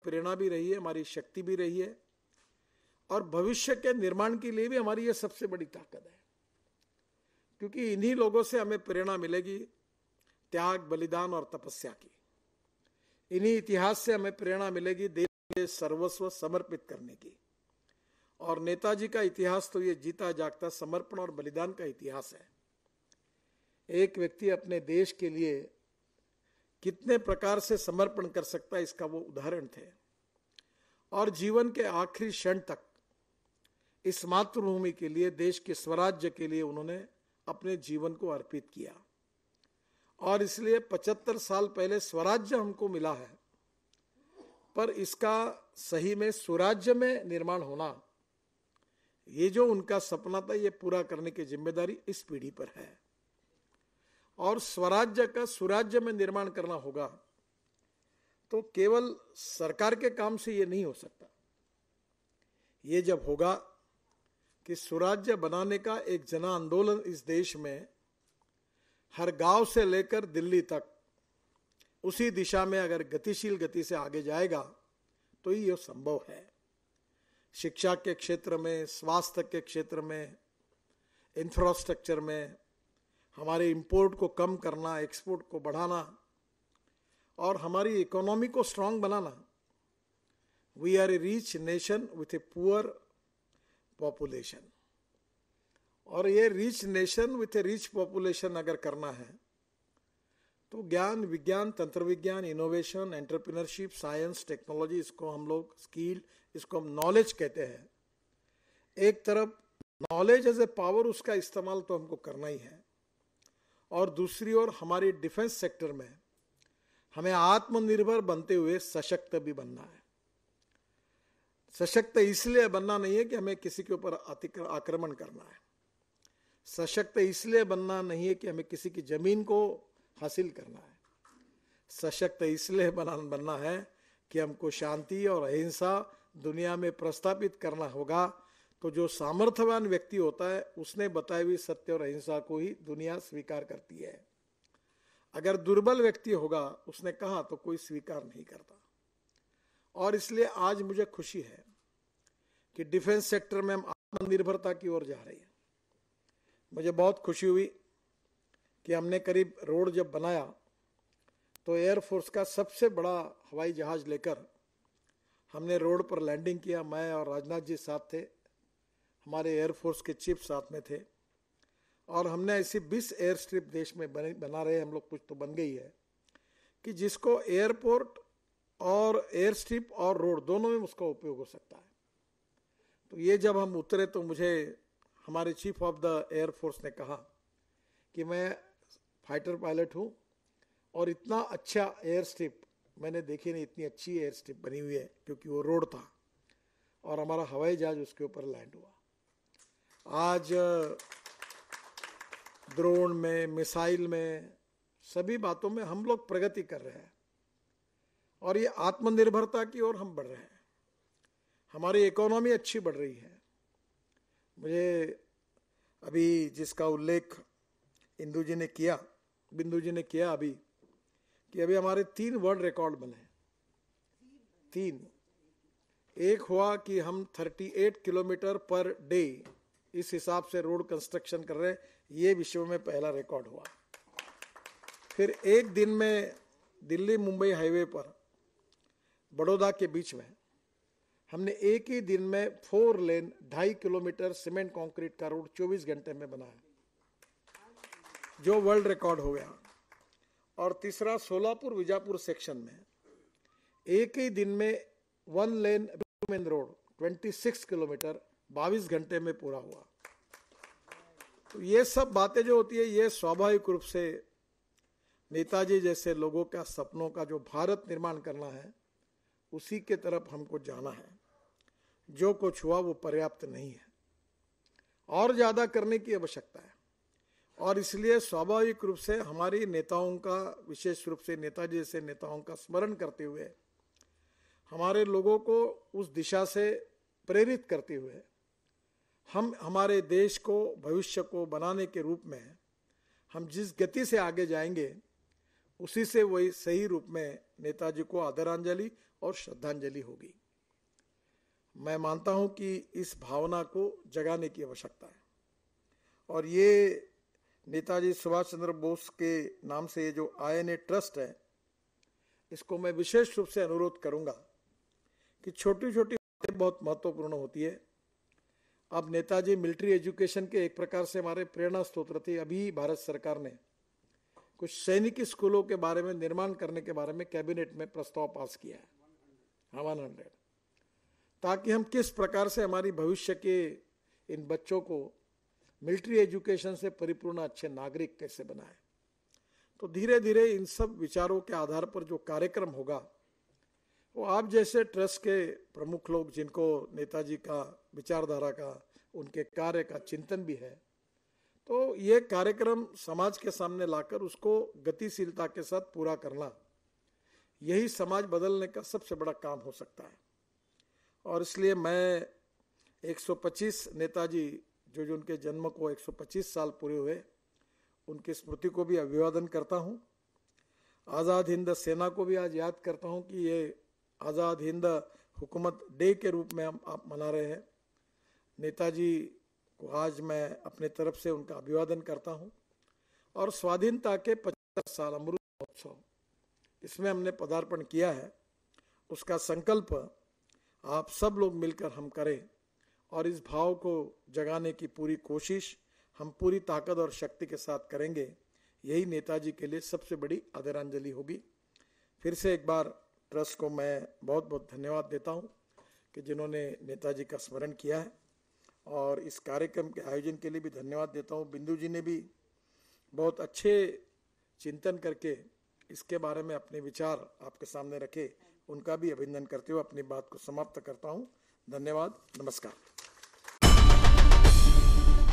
प्रेरणा भी रही है, हमारी शक्ति भी रही है, और भविष्य के निर्माण के लिए भी हमारी ये सबसे बड़ी ताकत है। क्योंकि इन्हीं लोगों से हमें प्रेरणा मिलेगी त्याग, बलिदान और तपस्या की। इन्हीं इतिहास से हमें प्रेरणा मिलेगी देश के सर्वस्व समर्पित करने की। और नेताजी का इतिहास तो ये जीता जागता समर्पण और बलिदान का इतिहास है। एक व्यक्ति अपने देश के लिए कितने प्रकार से समर्पण कर सकता है, इसका वो उदाहरण थे। और जीवन के आखिरी क्षण तक इस मातृभूमि के लिए, देश के स्वराज्य के लिए उन्होंने अपने जीवन को अर्पित किया। और इसलिए 75 साल पहले स्वराज्य हमको मिला है, पर इसका सही में स्वराज्य में निर्माण होना, ये जो उनका सपना था, ये पूरा करने की जिम्मेदारी इस पीढ़ी पर है। और स्वराज्य का सुराज्य में निर्माण करना होगा तो केवल सरकार के काम से ये नहीं हो सकता। ये जब होगा कि सुराज्य बनाने का एक जन आंदोलन इस देश में हर गांव से लेकर दिल्ली तक उसी दिशा में अगर गतिशील गति से आगे जाएगा तो ही ये संभव है। शिक्षा के क्षेत्र में, स्वास्थ्य के क्षेत्र में, इंफ्रास्ट्रक्चर में, हमारे इंपोर्ट को कम करना, एक्सपोर्ट को बढ़ाना और हमारी इकोनॉमी को स्ट्रांग बनाना। We are a rich nation with a poor population, और ये rich nation with a rich population अगर करना है तो ज्ञान, विज्ञान, तंत्र विज्ञान, इनोवेशन, एंटरप्रेन्योरशिप, साइंस, टेक्नोलॉजी, इसको हम लोग स्किल, इसको हम नॉलेज कहते हैं। एक तरफ नॉलेज एज ए पावर, उसका इस्तेमाल तो हमको करना ही है, और दूसरी ओर हमारी डिफेंस सेक्टर में हमें आत्मनिर्भर बनते हुए सशक्त भी बनना है। सशक्त इसलिए बनना नहीं है कि हमें किसी के ऊपर आक्रमण करना है। सशक्त इसलिए बनना नहीं है कि हमें किसी की जमीन को हासिल करना है। सशक्त इसलिए बनना है कि हमको शांति और अहिंसा दुनिया में प्रस्थापित करना होगा। तो जो सामर्थ्यवान व्यक्ति होता है उसने बताई हुई सत्य और अहिंसा को ही दुनिया स्वीकार करती है। अगर दुर्बल व्यक्ति होगा, उसने कहा तो कोई स्वीकार नहीं करता। और इसलिए आज मुझे खुशी है कि डिफेंस सेक्टर में हम आत्मनिर्भरता की ओर जा रहे हैं। मुझे बहुत खुशी हुई कि हमने करीब रोड जब बनाया तो एयरफोर्स का सबसे बड़ा हवाई जहाज लेकर हमने रोड पर लैंडिंग किया। मैं और राजनाथ जी साथ थे, हमारे एयरफोर्स के चीफ साथ में थे, और हमने ऐसी 20 एयर स्ट्रिप देश में बना रहे हम लोग, कुछ तो बन गई है, कि जिसको एयरपोर्ट और एयर स्ट्रिप और रोड दोनों में उसका उपयोग हो सकता है। तो ये जब हम उतरे तो मुझे हमारे चीफ ऑफ द एयरफोर्स ने कहा कि मैं फाइटर पायलट हूँ और इतना अच्छा एयर स्ट्रिप मैंने देखी नहीं, इतनी अच्छी एयर स्ट्रिप बनी हुई है, क्योंकि वो रोड था और हमारा हवाई जहाज उसके ऊपर लैंड हुआ। आज ड्रोन में, मिसाइल में, सभी बातों में हम लोग प्रगति कर रहे हैं और ये आत्मनिर्भरता की ओर हम बढ़ रहे हैं। हमारी इकोनॉमी अच्छी बढ़ रही है। मुझे अभी जिसका उल्लेख बिंदु जी ने किया अभी, कि अभी हमारे 3 वर्ल्ड रिकॉर्ड बने। 3, एक हुआ कि हम 38 किलोमीटर पर डे इस हिसाब से रोड कंस्ट्रक्शन कर रहे हैं, ये विश्व में पहला रिकॉर्ड हुआ। फिर एक दिन में दिल्ली मुंबई हाईवे पर बड़ौदा के बीच में हमने एक ही दिन में 4 लेन 2.5 किलोमीटर सीमेंट कंक्रीट का रोड 24 घंटे में बनाया, जो वर्ल्ड रिकॉर्ड हो गया। और तीसरा सोलापुर विजापुर सेक्शन में एक ही दिन में 1 लेन रोड 26 किलोमीटर 22 घंटे में पूरा हुआ। तो ये सब बातें जो होती है, ये स्वाभाविक रूप से नेताजी जैसे लोगों का सपनों का जो भारत निर्माण करना है, उसी के तरफ हमको जाना है। जो कुछ हुआ वो पर्याप्त नहीं है, और ज्यादा करने की आवश्यकता है। और इसलिए स्वाभाविक रूप से हमारी नेताओं का, विशेष रूप से नेताजी जैसे नेताओं का स्मरण करते हुए, हमारे लोगों को उस दिशा से प्रेरित करते हुए, हम हमारे देश को, भविष्य को बनाने के रूप में हम जिस गति से आगे जाएंगे, उसी से वही सही रूप में नेताजी को आदरांजलि और श्रद्धांजलि होगी। मैं मानता हूं कि इस भावना को जगाने की आवश्यकता है और ये नेताजी सुभाष चंद्र बोस के नाम से ये जो INA ट्रस्ट है, इसको मैं विशेष रूप से अनुरोध करूंगा कि छोटी छोटी बातें बहुत महत्वपूर्ण होती है। अब नेताजी मिलिट्री एजुकेशन के एक प्रकार से हमारे प्रेरणा स्रोत थे। अभी भारत सरकार ने कुछ सैनिक स्कूलों के बारे में निर्माण करने के बारे में कैबिनेट में प्रस्ताव पास किया है 100, ताकि हम किस प्रकार से हमारी भविष्य के इन बच्चों को मिलिट्री एजुकेशन से परिपूर्ण अच्छे नागरिक कैसे बनाए। तो धीरे धीरे इन सब विचारों के आधार पर जो कार्यक्रम होगा वो आप जैसे ट्रस्ट के प्रमुख लोग, जिनको नेताजी का विचारधारा का, उनके कार्य का चिंतन भी है, तो ये कार्यक्रम समाज के सामने लाकर उसको गतिशीलता के साथ पूरा करना, यही समाज बदलने का सबसे बड़ा काम हो सकता है। और इसलिए मैं 125 नेताजी जो उनके जन्म को 125 साल पूरे हुए, उनकी स्मृति को भी अभिवादन करता हूँ। आज़ाद हिंद सेना को भी आज याद करता हूँ कि ये आज़ाद हिंद हुकूमत डे के रूप में हम आप मना रहे हैं। नेताजी को आज मैं अपने तरफ से उनका अभिवादन करता हूँ। और स्वाधीनता के 50 साल अमृत महोत्सव, इसमें हमने पदार्पण किया है, उसका संकल्प आप सब लोग मिलकर हम करें और इस भाव को जगाने की पूरी कोशिश हम पूरी ताकत और शक्ति के साथ करेंगे। यही नेताजी के लिए सबसे बड़ी आदरांजलि होगी। फिर से एक बार ट्रस्ट को मैं बहुत बहुत धन्यवाद देता हूं कि जिन्होंने नेताजी का स्मरण किया है, और इस कार्यक्रम के आयोजन के लिए भी धन्यवाद देता हूं। बिंदु जी ने भी बहुत अच्छे चिंतन करके इसके बारे में अपने विचार आपके सामने रखे, उनका भी अभिनंदन करते हुए अपनी बात को समाप्त करता हूं। धन्यवाद, नमस्कार।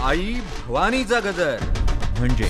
आई भवानीचा गजर म्हणजे